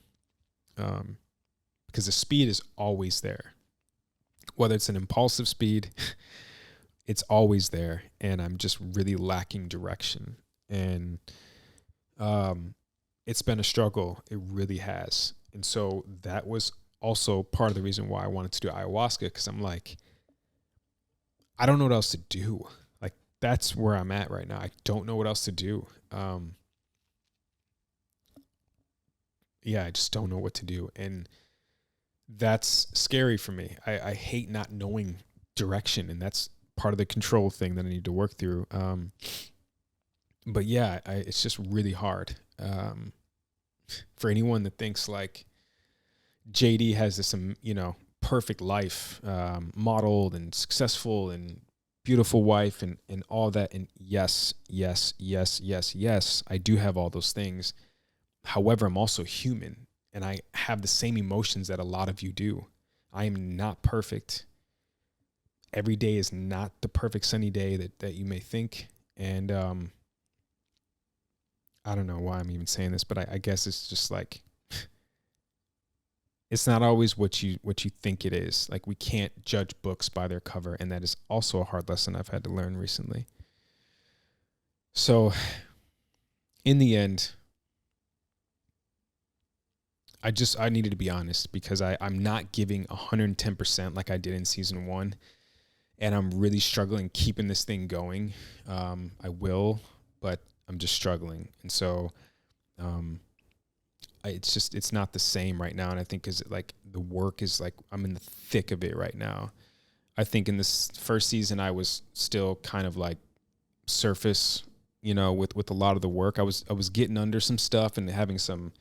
Because the speed is always there. Whether it's an impulsive speed, it's always there. And I'm just really lacking direction. And it's been a struggle. It really has. And so that was also part of the reason why I wanted to do ayahuasca, because I'm like, I don't know what else to do. Like, that's where I'm at right now. I don't know what else to do. I just don't know what to do. And that's scary for me. I hate not knowing direction, and that's part of the control thing that I need to work through. But yeah, it's just really hard. For anyone that thinks like JD has this, perfect life, modeled and successful and beautiful wife and all that. And yes, I do have all those things. However, I'm also human and I have the same emotions that a lot of you do. I am not perfect. Every day is not the perfect sunny day that you may think. And, I don't know why I'm even saying this, but I guess it's just like, it's not always what you think it is. Like, we can't judge books by their cover. And that is also a hard lesson I've had to learn recently. So in the end, I needed to be honest, because I'm not giving 110% like I did in season 1. and I'm really struggling keeping this thing going. I will, but I'm just struggling. And so, it's not the same right now. And I think because like the work is like, I'm in the thick of it right now. I think in this first season, I was still kind of like surface, with a lot of the work. I was getting under some stuff and having some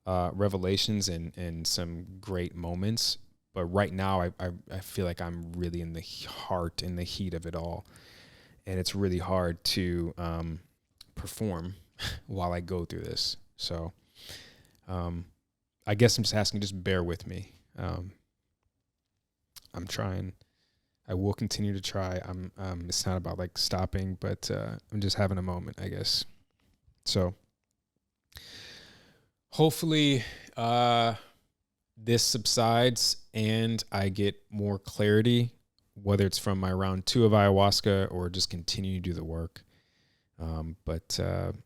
revelations and some great moments. But right now, I feel like I'm really in the heart, in the heat of it all. And it's really hard to perform while I go through this. So I guess I'm just asking, just bear with me. I'm trying. I will continue to try. It's not about like stopping, but I'm just having a moment, I guess. So hopefully this subsides and I get more clarity, whether it's from my round 2 of ayahuasca or just continue to do the work. But I'm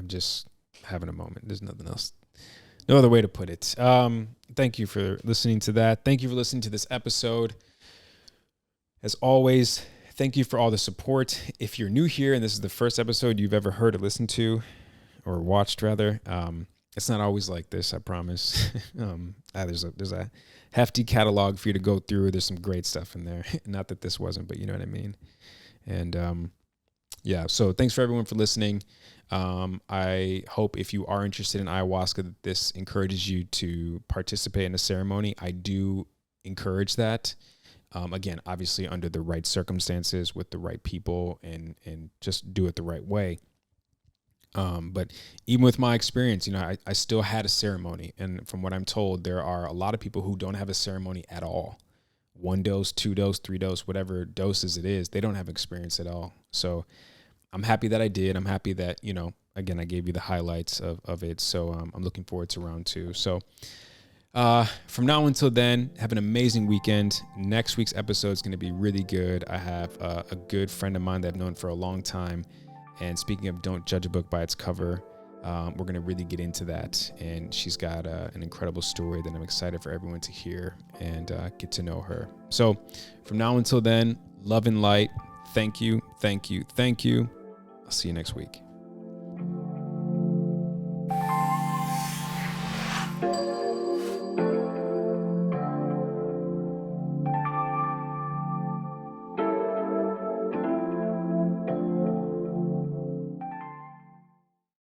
just having a moment. There's nothing else. No other way to put it. Thank you for listening to that. Thank you for listening to this episode. As always, thank you for all the support. If you're new here and this is the first episode you've ever heard or listened to, or watched rather, it's not always like this, I promise. There's a hefty catalog for you to go through. There's some great stuff in there. Not that this wasn't, but you know what I mean. And so thanks for everyone for listening. I hope if you are interested in ayahuasca, that this encourages you to participate in a ceremony. I do encourage that. Again, obviously under the right circumstances with the right people and just do it the right way. But even with my experience, I still had a ceremony. And from what I'm told, there are a lot of people who don't have a ceremony at all. 1 dose, 2 dose, 3 dose, whatever doses it is, they don't have experience at all. So I'm happy that I did. I'm happy that, again, I gave you the highlights of it. So I'm looking forward to round 2. So from now until then, have an amazing weekend. Next week's episode is going to be really good. I have a good friend of mine that I've known for a long time. And speaking of don't judge a book by its cover, we're going to really get into that. And she's got an incredible story that I'm excited for everyone to hear and get to know her. So from now until then, love and light. Thank you. Thank you. Thank you. I'll see you next week.